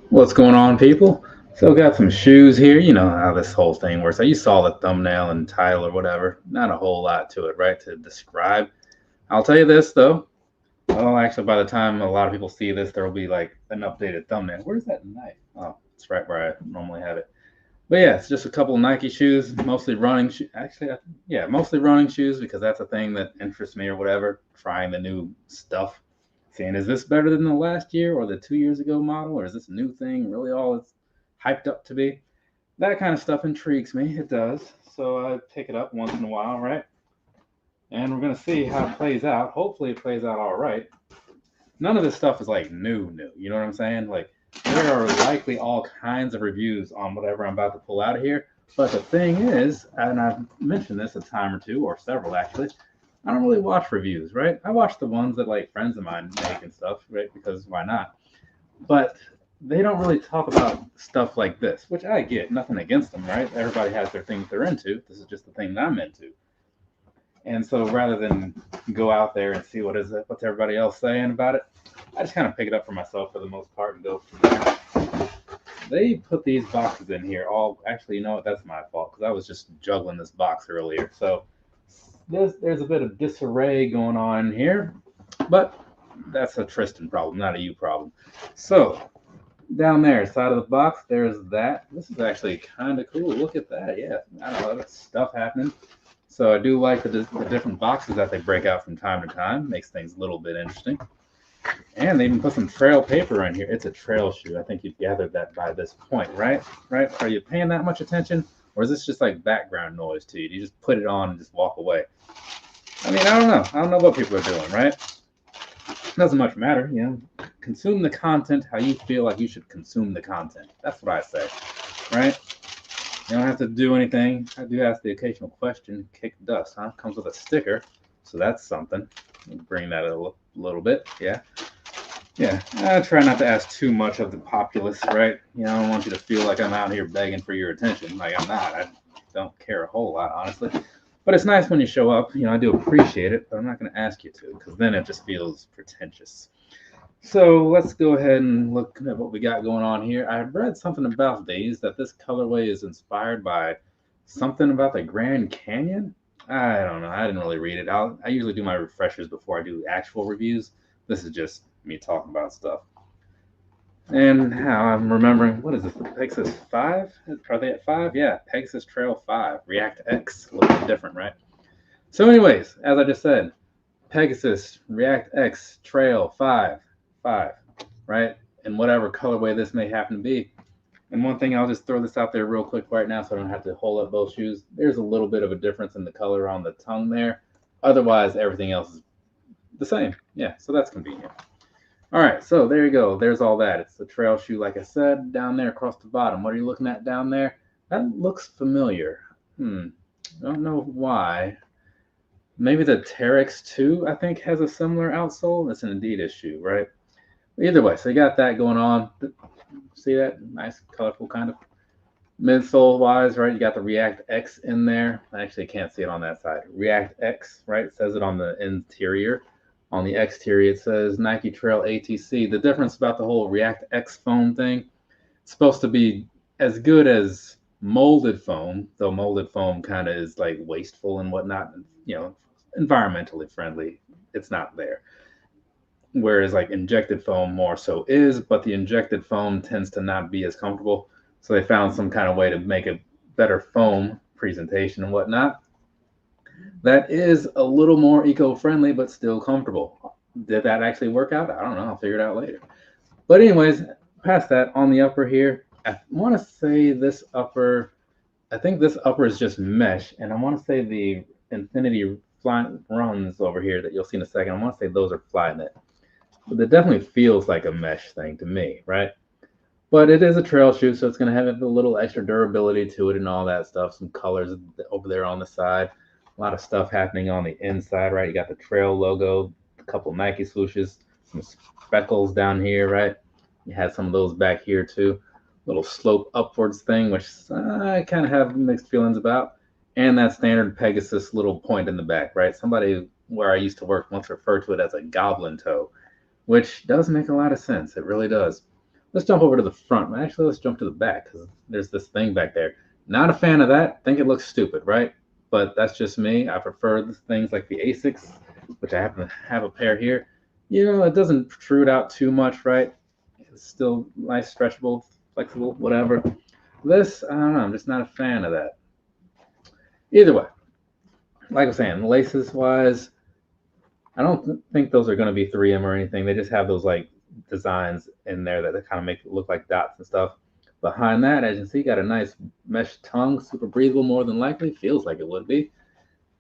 What's going on, people? So, got some shoes here. You know how this whole thing works. You saw the thumbnail and title or whatever. Not a whole lot to it, right? To describe. I'll tell you this though. Well, actually, by the time a lot of people see this, there will be like an updated thumbnail. Where's that knife? Oh, it's right where I normally have it. But yeah, it's just a couple Nike shoes, mostly running shoes. Actually, yeah, mostly running shoes because that's a thing that interests me or whatever. Trying the new stuff, saying is this better than the last year or the 2 years ago model, or is this a new thing really all it's hyped up to be? That kind of stuff intrigues me. It does. So I pick it up once in a while, right? And we're gonna see how it plays out. Hopefully, it plays out all right. None of this stuff is like new. You know what I'm saying? Like there are likely all kinds of reviews on whatever I'm about to pull out of here. But the thing is, and I've mentioned this a time or two, or several actually, I don't really watch reviews, right? I watch the ones that like friends of mine make and stuff, right? Because why not? But they don't really talk about stuff like this, which I get. Nothing against them, right? Everybody has their things they're into. This is just the thing that I'm into. And so rather than go out there and see what's everybody else saying about it, I just kind of pick it up for myself for the most part and go from there. They put these boxes in here. All actually, you know what? That's my fault because I was just juggling this box earlier. So there's a bit of disarray going on here, but that's a Tristan problem, not a you problem. So down there, side of the box, there's that. This is actually kind of cool. Look at that. Yeah, I don't know, that's stuff happening. So I do like the different boxes that they break out from time to time. Makes things a little bit interesting. And they even put some trail paper in here. It's a trail shoe. I think you've gathered that by this point, right? Right? Are you paying that much attention? Or is this just like background noise to you? Do you just put it on and just walk away? I mean, I don't know. I don't know what people are doing, right? It doesn't much matter, you know. Consume the content how you feel like you should consume the content. That's what I say, right? You don't have to do anything. I do ask the occasional question, kick dust, huh? Comes with a sticker, so that's something. Bring that a little bit, yeah. Yeah, I try not to ask too much of the populace, right? You know, I don't want you to feel like I'm out here begging for your attention. Like I'm not. I don't care a whole lot, honestly. But it's nice when you show up. You know, I do appreciate it, but I'm not going to ask you to because then it just feels pretentious. So let's go ahead and look at what we got going on here. I read something about these that this colorway is inspired by something about the Grand Canyon. I don't know. I didn't really read it. I usually do my refreshers before I do actual reviews. This is just me talking about stuff. And how I'm remembering, what is this? The Pegasus 5? Are they at 5? Yeah, Pegasus Trail 5. React X. A little bit different, right? So, anyways, as I just said, Pegasus React X Trail 5. 5, right? And whatever colorway this may happen to be. And one thing, I'll just throw this out there real quick right now so I don't have to hold up both shoes. There's a little bit of a difference in the color on the tongue there. Otherwise, everything else is the same. Yeah, so that's convenient. All right, so there you go. There's all that. It's the trail shoe, like I said, down there across the bottom. What are you looking at down there? That looks familiar. I don't know why. Maybe the Terex 2, I think, has a similar outsole. It's an Adidas shoe, right? Either way, so you got that going on. See that? Nice, colorful kind of. Midsole wise, right? You got the React X in there. I actually can't see it on that side. React X, right? It says it on the interior. On the exterior, it says Nike Trail ATC. The difference about the whole React X foam thing, it's supposed to be as good as molded foam, though molded foam kind of is like wasteful and whatnot, you know, environmentally friendly. It's not there. Whereas like injected foam more so is, but the injected foam tends to not be as comfortable. So they found some kind of way to make a better foam presentation and whatnot that is a little more eco-friendly but still comfortable. Did that actually work out? I don't know. I'll figure it out later. But anyways, past that, on the upper here, I want to say this upper, I think this upper is just mesh, and I want to say the Infinity fly runs over here that you'll see in a second. I want to say those are Flyknit, but it definitely feels like a mesh thing to me, right? But it is a trail shoe, so it's going to have a little extra durability to it and all that stuff. Some colors over there on the side. A lot of stuff happening on the inside, right? You got the trail logo, a couple Nike swooshes, some speckles down here, right? You had some of those back here too. Little slope upwards thing, which I kind of have mixed feelings about. And that standard Pegasus little point in the back, right? Somebody where I used to work once referred to it as a goblin toe, which does make a lot of sense. It really does. Let's jump over to the front. Actually, let's jump to the back because there's this thing back there. Not a fan of that. Think it looks stupid, right? But that's just me. I prefer the things like the Asics, which I happen to have a pair here. You know, it doesn't protrude out too much, right? It's still nice, stretchable, flexible, whatever. This, I don't know. I'm just not a fan of that. Either way, like I was saying, laces wise, I don't think those are going to be 3M or anything. They just have those like designs in there that kind of make it look like dots and stuff. Behind that, as you can see, got a nice mesh tongue, super breathable more than likely. Feels like it would be.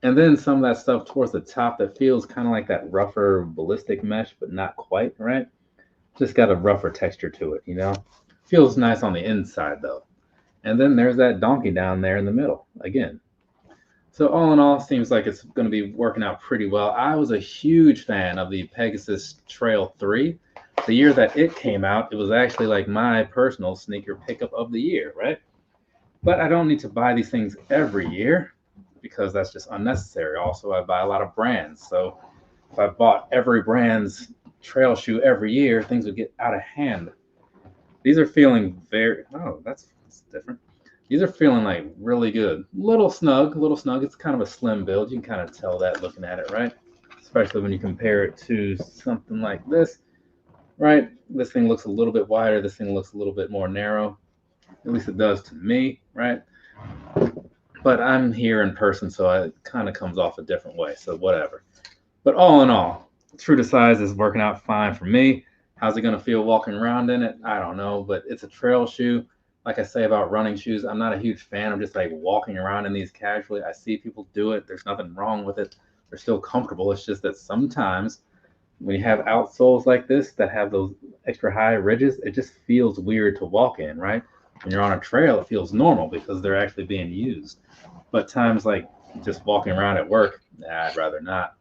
And then some of that stuff towards the top that feels kind of like that rougher ballistic mesh, but not quite, right? Just got a rougher texture to it, you know? Feels nice on the inside though. And then there's that donkey down there in the middle again. So all in all, seems like it's going to be working out pretty well. I was a huge fan of the Pegasus Trail 3. The year that it came out, it was actually like my personal sneaker pickup of the year, right? But I don't need to buy these things every year because that's just unnecessary. Also, I buy a lot of brands. So if I bought every brand's trail shoe every year, things would get out of hand. These are feeling that's different. These are feeling like really good. Little snug. It's kind of a slim build. You can kind of tell that looking at it, right? Especially when you compare it to something like this, right? This thing looks a little bit wider. This thing looks a little bit more narrow. At least it does to me, right? But I'm here in person, so it kind of comes off a different way. So whatever. But all in all, true to size is working out fine for me. How's it going to feel walking around in it? I don't know, but it's a trail shoe. Like I say about running shoes, I'm not a huge fan of just like walking around in these casually. I see people do it. There's nothing wrong with it. They're still comfortable. It's just that sometimes when you have outsoles like this that have those extra high ridges, it just feels weird to walk in, right? When you're on a trail, it feels normal because they're actually being used. But times like just walking around at work, I'd rather not.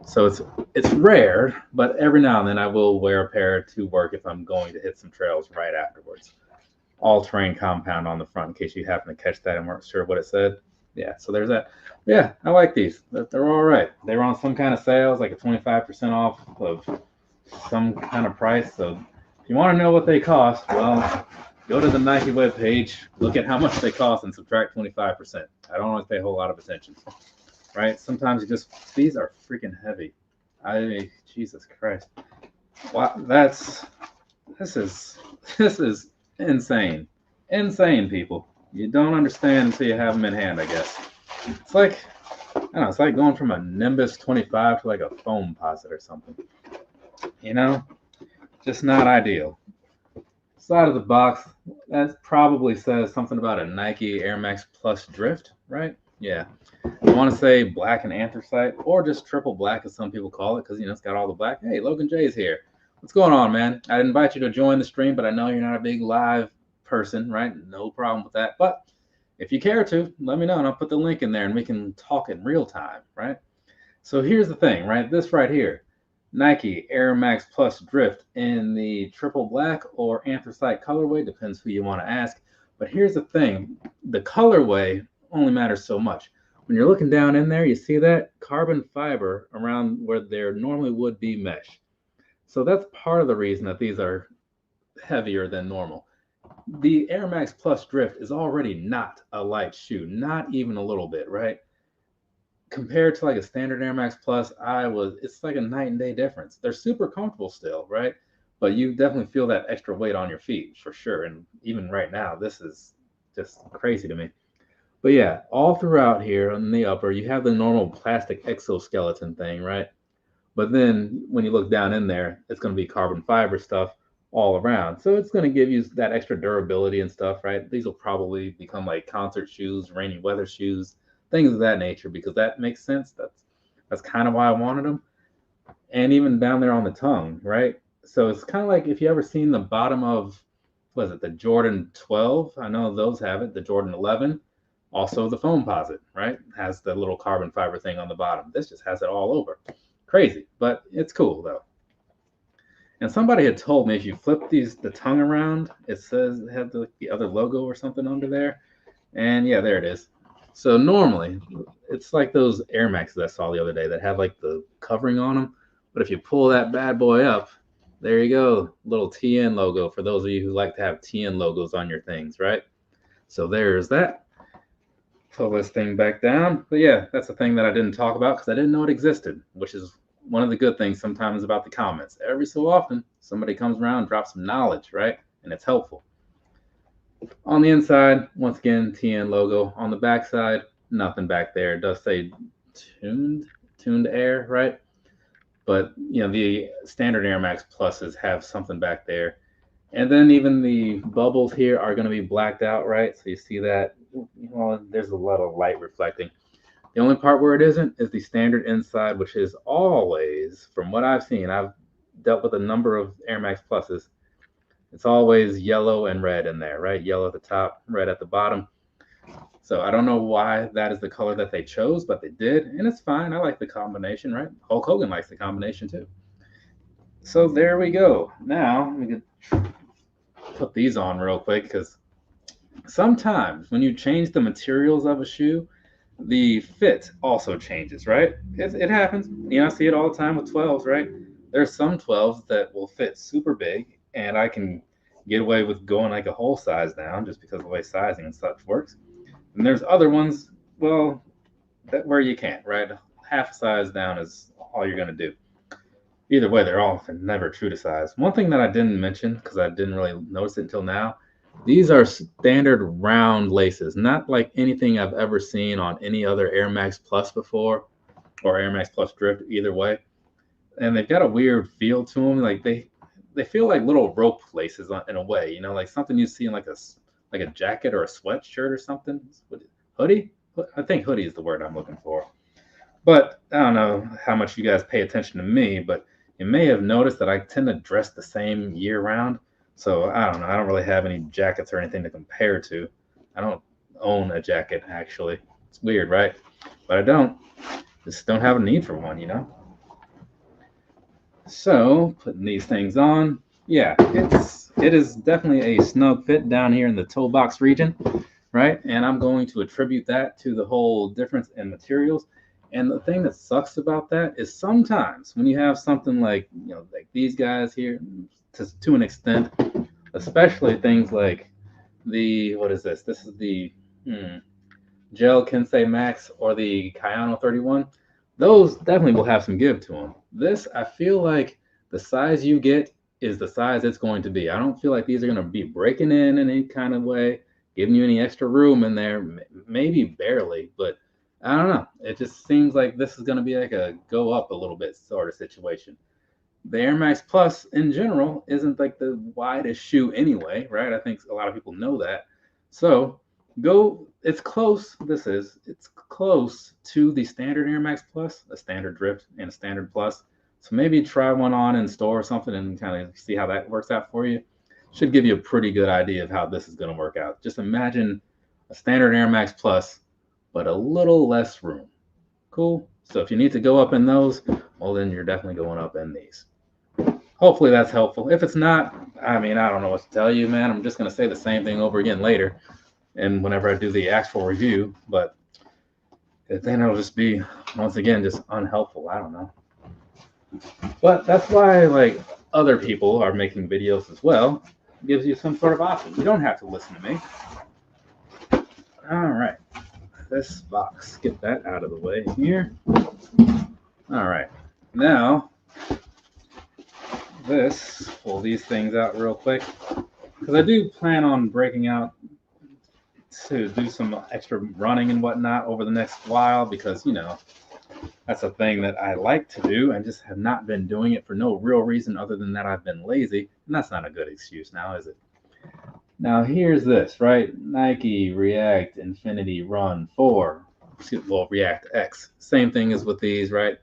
So it's rare, but every now and then I will wear a pair to work if I'm going to hit some trails right afterwards. All-terrain compound on the front in case you happen to catch that and weren't sure what it said. Yeah, so there's that. Yeah, I like these. They're all right. They were on some kind of sales, like a 25% off of some kind of price. So if you want to know what they cost, well, go to the Nike webpage, look at how much they cost, and subtract 25%. I don't always pay a whole lot of attention, right? Sometimes these are freaking heavy. Jesus Christ. Wow, this is insane. Insane, people. You don't understand until you have them in hand, I guess. It's like, I don't know, it's like going from a Nimbus 25 to like a foam posit or something. You know? Just not ideal. Side of the box, that probably says something about a Nike Air Max Plus Drift, right? Yeah. I want to say black and anthracite, or just triple black, as some people call it, because, you know, it's got all the black. Hey, Logan J's here. What's going on, man? I invite you to join the stream, but I know you're not a big live person, right? No problem with that. But if you care to, let me know, and I'll put the link in there, and we can talk in real time, right? So here's the thing, right? This right here, Nike Air Max Plus Drift in the triple black or anthracite colorway, depends who you want to ask. But here's the thing, the colorway only matters so much. When you're looking down in there, you see that carbon fiber around where there normally would be mesh. So that's part of the reason that these are heavier than normal. The Air Max Plus Drift is already not a light shoe, not even a little bit, right? Compared to like a standard Air Max Plus, it's like a night and day difference. They're super comfortable still, right? But you definitely feel that extra weight on your feet for sure. And even right now, this is just crazy to me. But yeah, all throughout here on the upper, you have the normal plastic exoskeleton thing, right? But then when you look down in there, it's going to be carbon fiber stuff all around. So it's going to give you that extra durability and stuff, right? These will probably become like concert shoes, rainy weather shoes, things of that nature, because that makes sense. That's kind of why I wanted them. And even down there on the tongue, right? So it's kind of like if you ever seen the bottom of, the Jordan 12? I know those have it. The Jordan 11, also the foam posit, right? Has the little carbon fiber thing on the bottom. This just has it all over. Crazy, but it's cool though. And somebody had told me if you flip the tongue around, it says it had the other logo or something under there. And yeah, there it is. So normally, it's like those Air Maxes I saw the other day that have like the covering on them. But if you pull that bad boy up, There you go. Little TN logo for those of you who like to have TN logos on your things, right? So there's that. Pull this thing back down. But yeah, that's a thing that I didn't talk about because I didn't know it existed, which is one of the good things sometimes about the comments. Every so often, somebody comes around and drops some knowledge, right? And it's helpful. On the inside, once again, TN logo. On the back side, nothing back there. It does say tuned air, right? But the standard Air Max Pluses have something back there. And then even the bubbles here are going to be blacked out, right? So you see that, well, there's a lot of light reflecting. The only part where it isn't is the standard inside, which is always, from what I've seen, I've dealt with a number of Air Max Pluses. It's always yellow and red in there, right? Yellow at the top, red at the bottom. So I don't know why that is the color that they chose, but they did, and it's fine. I like the combination, right? Hulk Hogan likes the combination too. So there we go. Now we could put these on real quick because sometimes when you change the materials of a shoe, the fit also changes, right? It happens. I see it all the time with 12s, right? There's some 12s that will fit super big, and I can get away with going like a whole size down just because of the way sizing and such works. And there's other ones, well, where you can't, right? Half a size down is all you're going to do. Either way, they're all never true to size. One thing that I didn't mention, because I didn't really notice it until now, these are standard round laces, not like anything I've ever seen on any other Air Max Plus before, or Air Max Plus Drift, either way. And they've got a weird feel to them. Like they feel like little rope laces in a way, like something you see in like a jacket or a sweatshirt or something. Hoodie? I think hoodie is the word I'm looking for. But I don't know how much you guys pay attention to me, but you may have noticed that I tend to dress the same year round. So I don't know. I don't really have any jackets or anything to compare to. I don't own a jacket, actually. It's weird, right? But I don't. Just don't have a need for one, So putting these things on, yeah, it is definitely a snug fit down here in the toe box region, right? And I'm going to attribute that to the whole difference in materials. And the thing that sucks about that is sometimes when you have something like like these guys here, to an extent, especially things like what is this? This is the Gel Kensei Max or the Kayano 31. Those definitely will have some give to them. This, I feel like the size you get is the size it's going to be. I don't feel like these are going to be breaking in any kind of way, giving you any extra room in there, maybe barely, but I don't know. It just seems like this is going to be like a go up a little bit sort of situation. The Air Max Plus in general isn't like the widest shoe anyway, right? I think a lot of people know that. So it's close. It's close to the standard Air Max Plus, a standard Drift and a standard Plus. So maybe try one on in store or something and kind of see how that works out for you. Should give you a pretty good idea of how this is going to work out. Just imagine a standard Air Max Plus, but a little less room. Cool. So if you need to go up in those, well, then you're definitely going up in these. Hopefully that's helpful. If it's not, I don't know what to tell you, man. I'm just going to say the same thing over again later and whenever I do the actual review, but then it'll just be, once again, just unhelpful. I don't know. But that's why, like, other people are making videos as well. It gives you some sort of option. You don't have to listen to me. All right. This box, get that out of the way here. All right. Now, pull these things out real quick, because I do plan on breaking out to do some extra running and whatnot over the next while, because that's a thing that I like to do and just have not been doing it for no real reason other than that I've been lazy, and that's not a good excuse now, is it? Now here's this, right? Nike React Infinity Run 4, React X. Same thing as with these, right?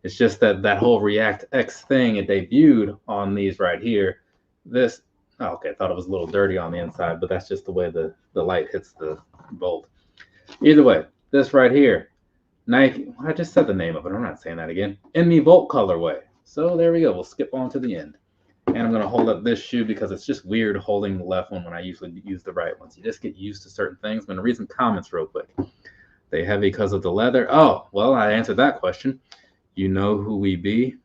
It's just that whole React X thing, it debuted on these right here. This, okay, I thought it was a little dirty on the inside, but that's just the way the light hits the bolt. Either way, this right here, Nike, I just said the name of it. I'm not saying that again. Enemy Volt colorway. So there we go. We'll skip on to the end. And I'm going to hold up this shoe because it's just weird holding the left one when I usually use the right ones. You just get used to certain things. I'm going to read some comments real quick. They heavy because of the leather. Oh, well, I answered that question. You know who we be.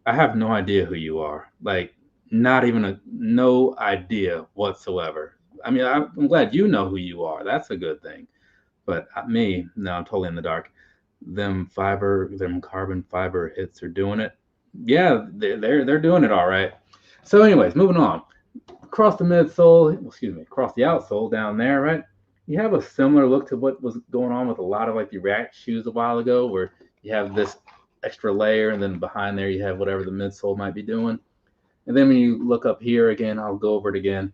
I have no idea who you are. Like, not even no idea whatsoever. I mean, I'm glad you know who you are. That's a good thing. But me, no, I'm totally in the dark. Them carbon fiber hits are doing it. Yeah, they're doing it all right. So, anyways, moving on. Across the midsole, excuse me, across the outsole down there, right? You have a similar look to what was going on with a lot of like the React shoes a while ago, where you have this extra layer, and then behind there you have whatever the midsole might be doing. And then when you look up here again, I'll go over it again.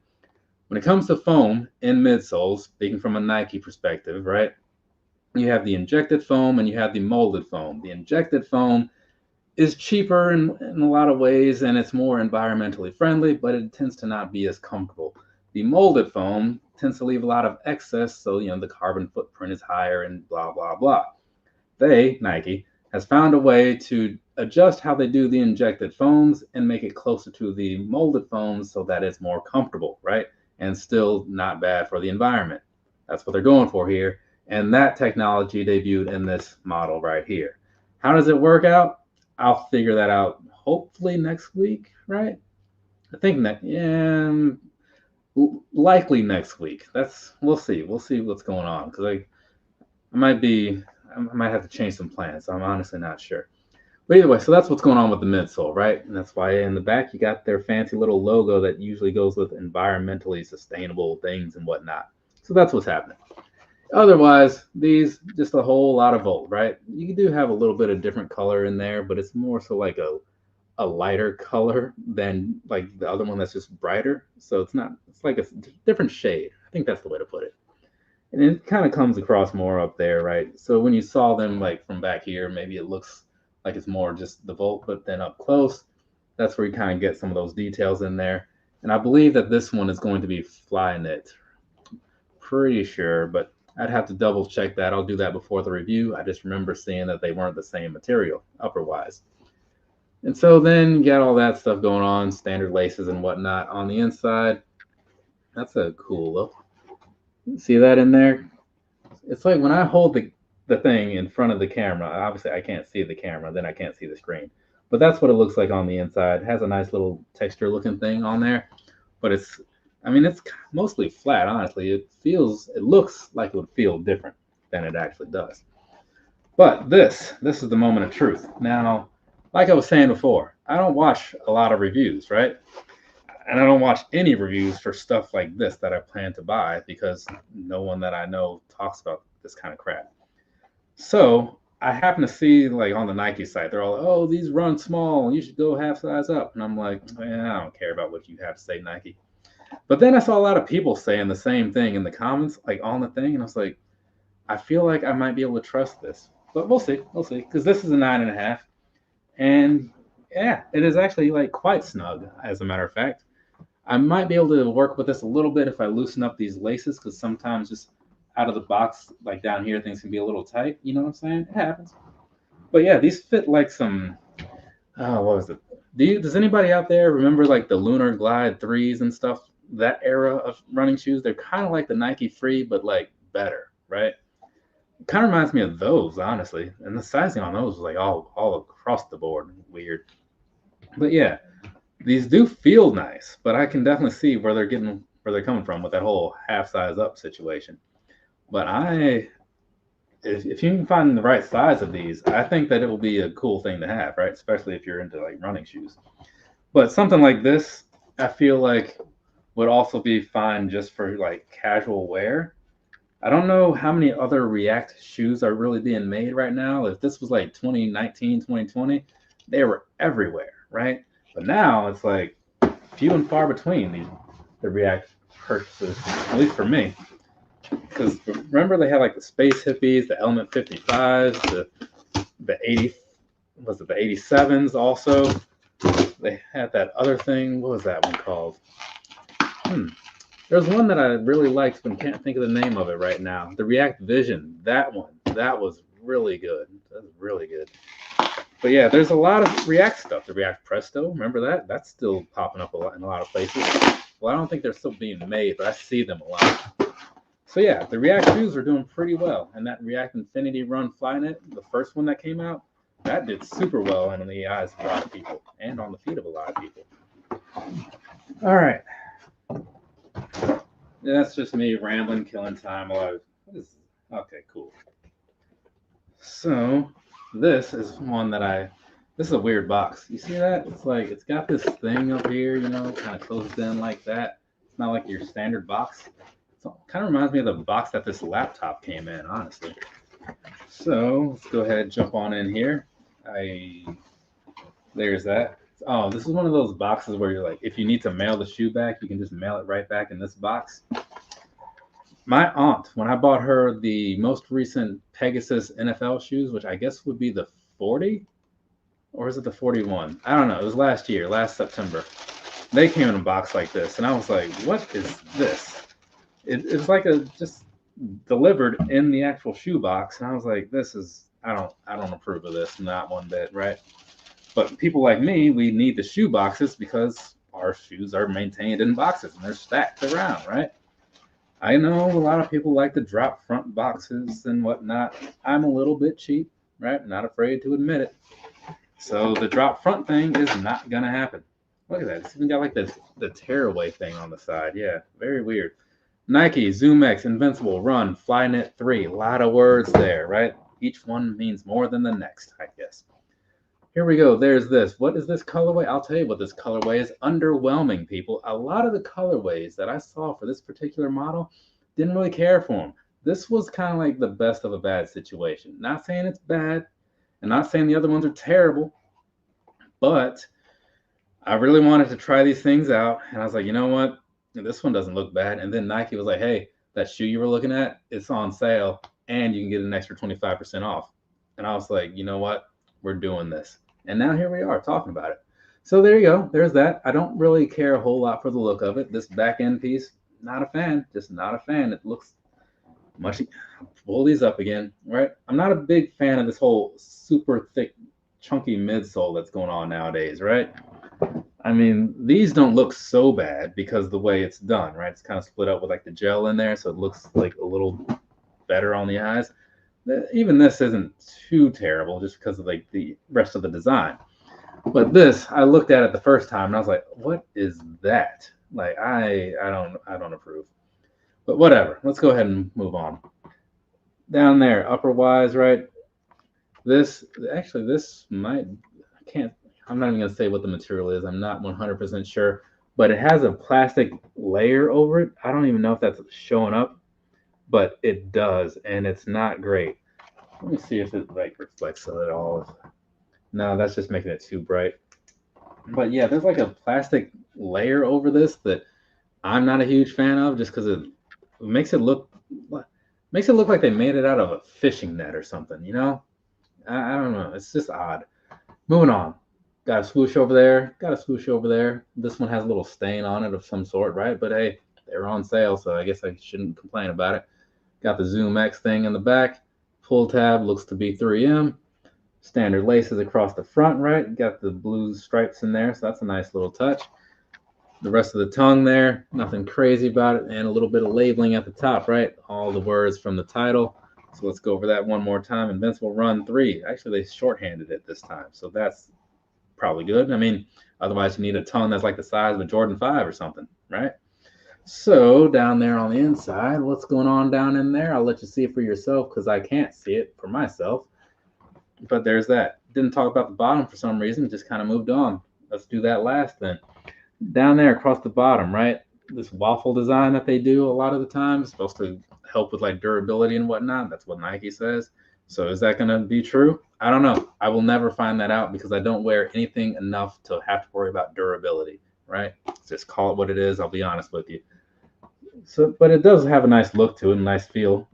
When it comes to foam in midsoles, speaking from a Nike perspective, right? You have the injected foam and you have the molded foam. The injected foam is cheaper in a lot of ways and it's more environmentally friendly, but it tends to not be as comfortable. The molded foam tends to leave a lot of excess, so the carbon footprint is higher and blah blah blah. Nike, has found a way to adjust how they do the injected foams and make it closer to the molded foams so that it's more comfortable, right? And still not bad for the environment. That's what they're going for here. And that technology debuted in this model right here. How does it work out? I'll figure that out hopefully next week, right? I think yeah, likely next week. We'll see. We'll see what's going on because I might have to change some plans. So I'm honestly not sure. But either way, so that's what's going on with the midsole, right? And that's why in the back you got their fancy little logo that usually goes with environmentally sustainable things and whatnot. So that's what's happening. Otherwise, these just a whole lot of volt, right? You do have a little bit of different color in there, but it's more so like a lighter color than like the other one that's just brighter. So it's like a different shade. I think that's the way to put it. And it kind of comes across more up there, right? So when you saw them like from back here, maybe it looks like it's more just the volt, but then up close, that's where you kind of get some of those details in there. And I believe that this one is going to be fly knit. Pretty sure, but I'd have to double check that. I'll do that before the review. I just remember seeing that they weren't the same material, upper wise. And so then you got all that stuff going on, standard laces and whatnot on the inside. That's a cool look. See that in there? It's like when I hold the thing in front of the camera, obviously I can't see the camera, then I can't see the screen. But that's what it looks like on the inside. It has a nice little texture looking thing on there. But it's mostly flat, honestly. It looks like it would feel different than it actually does. But this is the moment of truth. Now, like I was saying before, I don't watch a lot of reviews, right? And I don't watch any reviews for stuff like this that I plan to buy because no one that I know talks about this kind of crap. So I happen to see like on the Nike site, they're all, oh, these run small, you should go half size up. And I'm like, I don't care about what you have to say, Nike. But then I saw a lot of people saying the same thing in the comments, like on the thing, and I was like, I feel like I might be able to trust this. But we'll see, because this is a 9.5, and yeah, it is actually like quite snug, as a matter of fact. I might be able to work with this a little bit if I loosen up these laces, because sometimes just out of the box, like down here, things can be a little tight. You know what I'm saying? It happens. But yeah, these fit like some. Oh, what was it? Does anybody out there remember like the Lunar Glide 3s and stuff? That era of running shoes, they're kind of like the Nike Free, but like better, right? It kind of reminds me of those, honestly. And the sizing on those was like all across the board weird. But yeah, these do feel nice, but I can definitely see where they're coming from with that whole half size up situation. But if you can find the right size of these, I think that it will be a cool thing to have, right? Especially if you're into like running shoes. But something like this, I feel like would also be fine just for like casual wear. I don't know how many other React shoes are really being made right now. If this was like 2019, 2020, they were everywhere, right? But now it's like few and far between the React purchases, at least for me. Because remember they had like the Space Hippies, the Element 55s, the 80, was it the 87s also? They had that other thing. What was that one called? There's one that I really liked, but can't think of the name of it right now. The React Vision, that one, that was really good. That was really good. But yeah, there's a lot of React stuff. The React Presto, remember that? That's still popping up a lot in a lot of places. Well, I don't think they're still being made, but I see them a lot. So yeah, the React shoes are doing pretty well. And that React Infinity Run Flyknit, the first one that came out, that did super well in the eyes of a lot of people and on the feet of a lot of people. All right. That's just me rambling, killing time. Okay, cool. So this is one that this is a weird box. You see that? It's like, it's got this thing up here, you know, kind of closed in like that. It's not like your standard box. It kind of reminds me of the box that this laptop came in, honestly. So let's go ahead and jump on in here. There's that. Oh, this is one of those boxes where you're like, if you need to mail the shoe back, you can just mail it right back in this box. My aunt, when I bought her the most recent Pegasus NFL shoes, which I guess would be the 40, or is it the 41? I don't know. It was last year, last September. They came in a box like this, and I was like, what is this? It's like just delivered in the actual shoe box, and I was like, I don't approve of this, not one bit, right? But people like me, we need the shoe boxes because our shoes are maintained in boxes and they're stacked around, right? I know a lot of people like the drop front boxes and whatnot. I'm a little bit cheap, right? Not afraid to admit it. So the drop front thing is not gonna happen. Look at that. It's even got like the tearaway thing on the side. Yeah, very weird. Nike, Zoom X, Invincible, Run, Flyknit 3. A lot of words there, right? Each one means more than the next, I guess. Here we go. There's this. What is this colorway? I'll tell you what this colorway is. Underwhelming, people. A lot of the colorways that I saw for this particular model, didn't really care for them. This was kind of like the best of a bad situation. Not saying it's bad, and not saying the other ones are terrible, but I really wanted to try these things out, and I was like, you know what? This one doesn't look bad. And then Nike was like, hey, that shoe you were looking at, it's on sale, and you can get an extra 25% off. And I was like, you know what? We're doing this. And now here we are talking about it. So there you go. There's that. I don't really care a whole lot for the look of it. This back end piece, not a fan. Just not a fan. It looks much. Pull these up again, right? I'm not a big fan of this whole super thick, chunky midsole that's going on nowadays, right? I mean, these don't look so bad because of the way it's done, right? It's kind of split up with like the gel in there, so it looks like a little better on the eyes. Even this isn't too terrible just because of like the rest of the design. But this, I looked at it the first time and I was like, what is that? Like, I don't approve. But whatever. Let's go ahead and move on. Down there, upper wise, right? This might, I'm not even going to say what the material is. I'm not 100% sure. But it has a plastic layer over it. I don't even know if that's showing up, but it does, and it's not great. Let me see if it like reflects at all. No, that's just making it too bright. But yeah, there's like a plastic layer over this that I'm not a huge fan of, just because it makes it look like they made it out of a fishing net or something. You know, I don't know. It's just odd. Moving on. Got a swoosh over there. Got a swoosh over there. This one has a little stain on it of some sort, right? But hey, they're on sale, so I guess I shouldn't complain about it. Got the Zoom X thing in the back. Pull tab looks to be 3M. Standard laces across the front, right? Got the blue stripes in there, so that's a nice little touch. The rest of the tongue there, nothing crazy about it, and a little bit of labeling at the top, right? All the words from the title. So let's go over that one more time. Invincible Run 3. Actually, they shorthanded it this time, so that's probably good. I mean, otherwise you need a tongue that's like the size of a Jordan 5 or something, right? So down there on the inside, what's going on down in there? I'll let you see it for yourself because I can't see it for myself. But there's that. Didn't talk about the bottom for some reason, just kind of moved on. Let's do that last then. Down there across the bottom, right? This waffle design that they do a lot of the time is supposed to help with like durability and whatnot. That's what Nike says. So is that going to be true? I don't know. I will never find that out because I don't wear anything enough to have to worry about durability, right? Just call it what it is. I'll be honest with you. So, but it does have a nice look to it, a nice feel.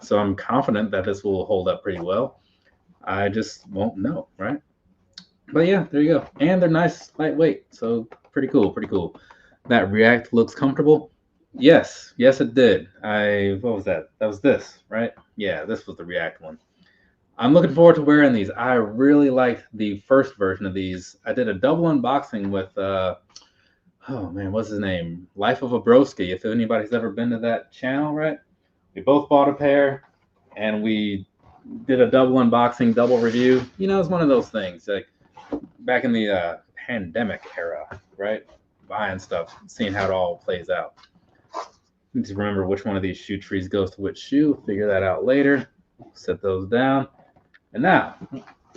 So I'm confident that this will hold up pretty well. I just won't know, right? But yeah, there you go. And they're nice, lightweight. So pretty cool, pretty cool. That React looks comfortable. Yes, it did. What was that? That was this, right? Yeah, this was the React one. I'm looking forward to wearing these. I really liked the first version of these. I did a double unboxing with, oh man, what's his name? Life of a Broski. If anybody's ever been to that channel, right? We both bought a pair, and we did a double unboxing, double review. You know, it's one of those things like back in the pandemic era, right? Buying stuff, seeing how it all plays out. Need to remember which one of these shoe trees goes to which shoe. Figure that out later. Set those down. And now,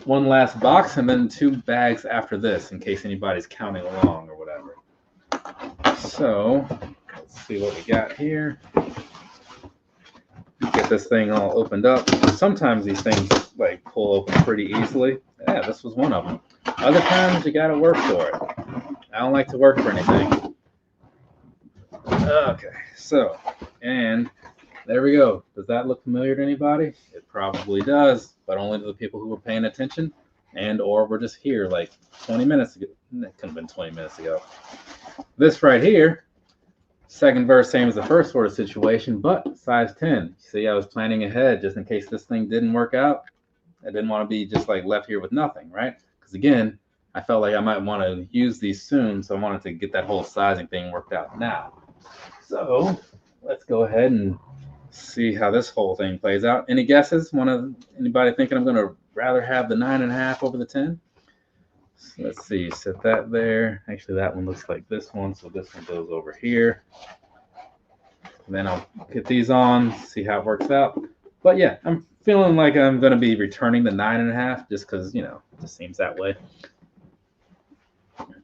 one last box and then 2 bags after this in case anybody's counting along or whatever. So, let's see what we got here. Get this thing all opened up. Sometimes these things like pull open pretty easily. Yeah, this was one of them. Other times you gotta work for it. I don't like to work for anything. Okay, so, and there we go. Does that look familiar to anybody? It probably does, but only to the people who were paying attention and or were just here like 20 minutes ago. It could have been 20 minutes ago. This right here, second verse, same as the first sort of situation, but size 10. See, I was planning ahead just in case this thing didn't work out. I didn't want to be just like left here with nothing, right? Because again, I felt like I might want to use these soon, so I wanted to get that whole sizing thing worked out now. So let's go ahead and see how this whole thing plays out. Any guesses? Anybody thinking I'm going to rather have the 9.5 over the 10? So let's see, set that there. Actually, that one looks like this one, so this one goes over here. And then I'll get these on, see how it works out. But yeah, I'm feeling like I'm going to be returning the 9.5 just because, you know, it just seems that way.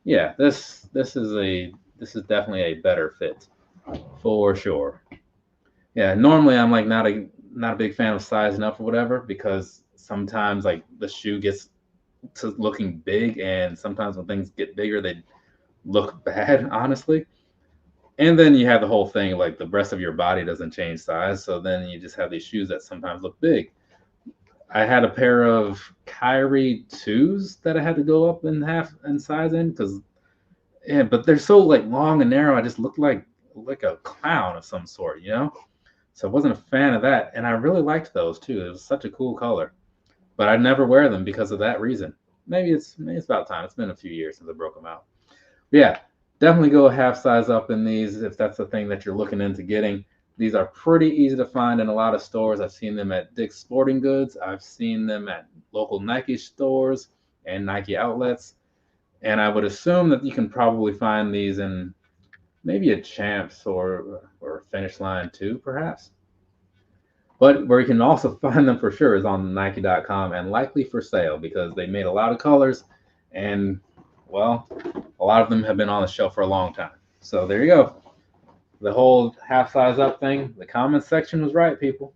Yeah, this is definitely a better fit for sure. Yeah, normally I'm like not a big fan of sizing up or whatever because sometimes like the shoe gets to looking big, and sometimes when things get bigger they look bad, honestly. And then you have the whole thing like the rest of your body doesn't change size, so then you just have these shoes that sometimes look big. I had a pair of Kyrie 2s that I had to go up in half in size in because yeah, but they're so like long and narrow. I just looked like a clown of some sort, you know. So I wasn't a fan of that, and I really liked those too. It was such a cool color, but I never wear them because of that reason. Maybe it's about time. It's been a few years since I broke them out. But yeah, definitely go half size up in these if that's the thing that you're looking into getting. These are pretty easy to find in a lot of stores. I've seen them at Dick's Sporting Goods. I've seen them at local Nike stores and Nike outlets. And I would assume that you can probably find these in maybe a Champs or Finish Line too, perhaps. But where you can also find them for sure is on Nike.com and likely for sale because they made a lot of colors and, well, a lot of them have been on the shelf for a long time. So there you go. The whole half size up thing, the comment section was right, people.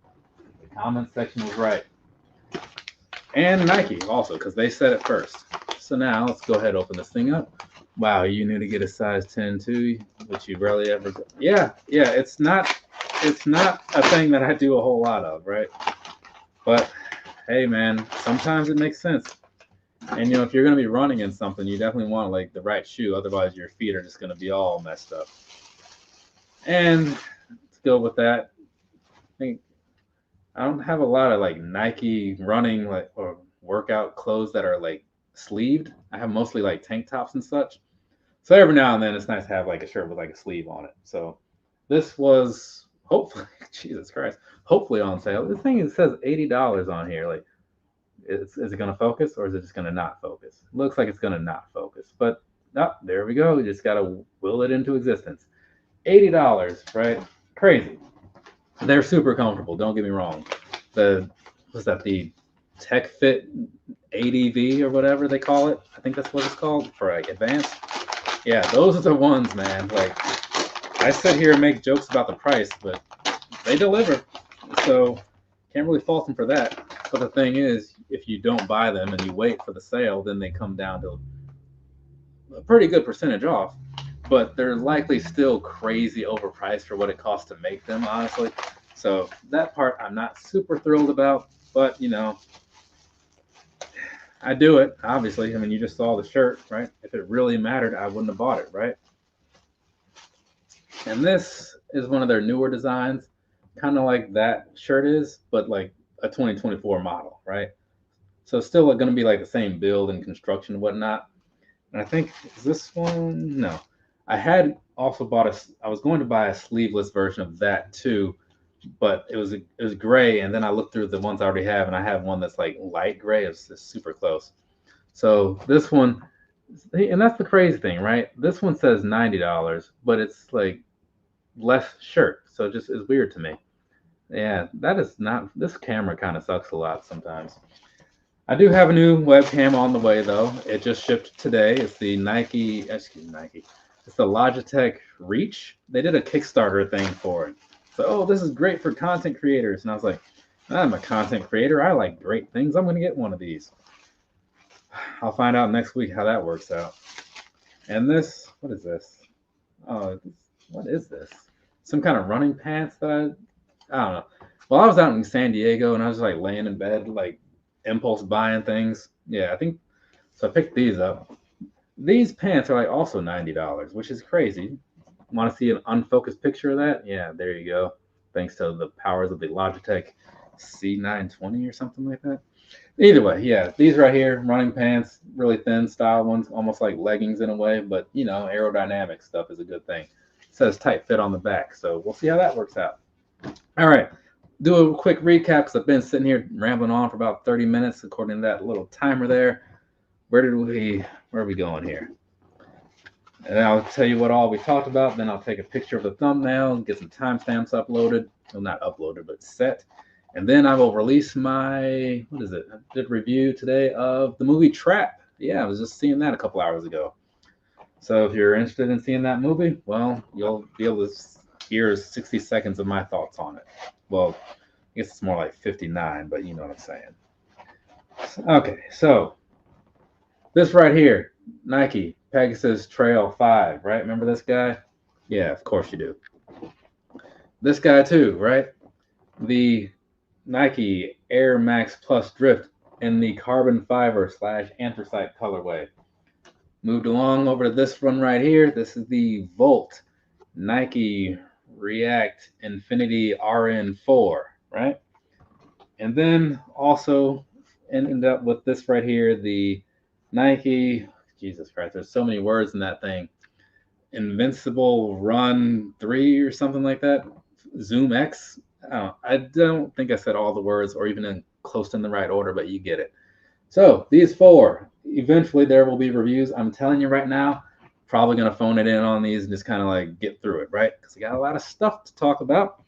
The comment section was right. And Nike also, because they said it first. So now let's go ahead and open this thing up. Wow, you knew to get a size 10 too, which you rarely ever go. Yeah, it's not a thing that I do a whole lot of, right? But hey man, sometimes it makes sense. And you know, if you're gonna be running in something, you definitely want like the right shoe, otherwise your feet are just gonna be all messed up. And to go with that, I don't have a lot of like Nike running like or workout clothes that are like sleeved. I have mostly like tank tops and such. So every now and then it's nice to have like a shirt with like a sleeve on it. So this was hopefully, Jesus Christ, hopefully on sale. This thing says $80 on here. Like, is it going to focus or is it just going to not focus? Looks like it's going to not focus. But there we go. You just got to will it into existence. $80, right? Crazy. They're super comfortable. Don't get me wrong. The Tech Fit ADV or whatever they call it. I think that's what it's called for like advanced. Yeah, those are the ones, man. Like I sit here and make jokes about the price, but they deliver. So can't really fault them for that. But the thing is, if you don't buy them and you wait for the sale, then they come down to a pretty good percentage off. But they're likely still crazy overpriced for what it costs to make them, honestly. So that part I'm not super thrilled about, but you know, I do it, obviously. I mean, you just saw the shirt, right? If it really mattered, I wouldn't have bought it, right? And this is one of their newer designs, kind of like that shirt is, but like a 2024 model, right? So it's still going to be like the same build and construction and whatnot. And I think, is this one? No. I had also I was going to buy a sleeveless version of that too, but it was gray, and then I looked through the ones I already have, and I have one that's like light gray. It's super close. So this one, and that's the crazy thing, right? This one says $90, but it's like less shirt, so it just is weird to me. Yeah, that is not. This camera kind of sucks a lot sometimes. I do have a new webcam on the way though. It just shipped today. It's the Nike. It's the Logitech Reach. They did a Kickstarter thing for it. So, oh, this is great for content creators. And I was like, I'm a content creator. I like great things. I'm going to get one of these. I'll find out next week how that works out. And this, what is this? Oh, what is this? Some kind of running pants that I don't know. Well, I was out in San Diego and I was like laying in bed, like impulse buying things. Yeah, I think so. I picked these up. These pants are like also $90, which is crazy. Want to see an unfocused picture of that? Yeah, there you go. Thanks to the powers of the Logitech C920 or something like that. Either way, yeah, these right here, running pants, really thin style ones, almost like leggings in a way, but you know, aerodynamic stuff is a good thing. It says tight fit on the back, so we'll see how that works out. All right, do a quick recap because I've been sitting here rambling on for about 30 minutes according to that little timer there. Where are we going here? And I'll tell you what all we talked about, then I'll take a picture of the thumbnail and get some timestamps uploaded. Well, not uploaded, but set. And then I will release my, what is it? I did a review today of the movie Trap. Yeah, I was just seeing that a couple hours ago. So if you're interested in seeing that movie, well, you'll be able to hear 60 seconds of my thoughts on it. Well, I guess it's more like 59, but you know what I'm saying. Okay, so this right here, Nike Pegasus Trail 5, right? Remember this guy? Yeah, of course you do. This guy too, right? The Nike Air Max Plus Drift in the carbon fiber / anthracite colorway. Moved along over to this one right here. This is the Volt Nike React infinityrn 4, right? And then also ended up with this right here, the Nike, Jesus Christ, there's so many words in that thing. Invincible Run 3 or something like that. Zoom X. I don't think I said all the words or even in close in the right order, but you get it. So these four, eventually there will be reviews. I'm telling you right now, probably going to phone it in on these and just kind of like get through it, right? Because I got a lot of stuff to talk about.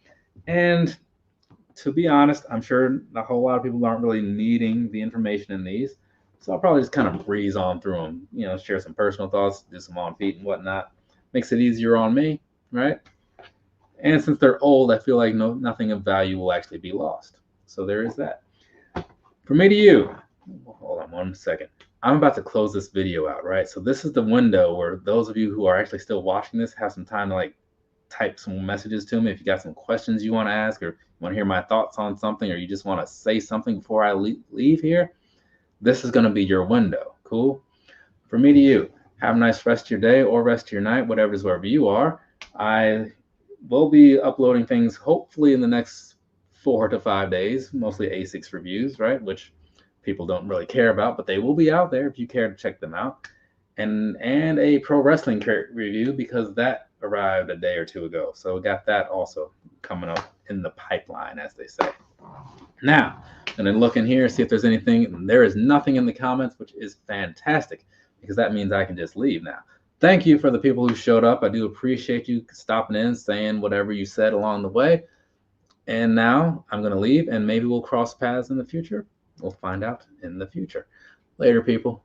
And to be honest, I'm sure a whole lot of people aren't really needing the information in these. So I'll probably just kind of breeze on through them, you know, share some personal thoughts, do some on feet and whatnot. Makes it easier on me, right? And since they're old, I feel like nothing of value will actually be lost. So there is that. From me to you, hold on 1 second. I'm about to close this video out, right? So this is the window where those of you who are actually still watching this have some time to like type some messages to me. If you got some questions you want to ask or you want to hear my thoughts on something or you just want to say something before I leave here, this is going to be your window. Cool? From me to you, have a nice rest of your day or rest of your night, wherever you are. I will be uploading things hopefully in the next 4 to 5 days, mostly ASICS reviews, right? Which people don't really care about, but they will be out there if you care to check them out. And a pro wrestling review because that arrived a day or two ago. So we got that also coming up in the pipeline, as they say. Now, I'm going to look in here, see if there's anything. There is nothing in the comments, which is fantastic because that means I can just leave now. Thank you for the people who showed up. I do appreciate you stopping in, saying whatever you said along the way. And now I'm going to leave, and maybe we'll cross paths in the future. We'll find out in the future. Later, people.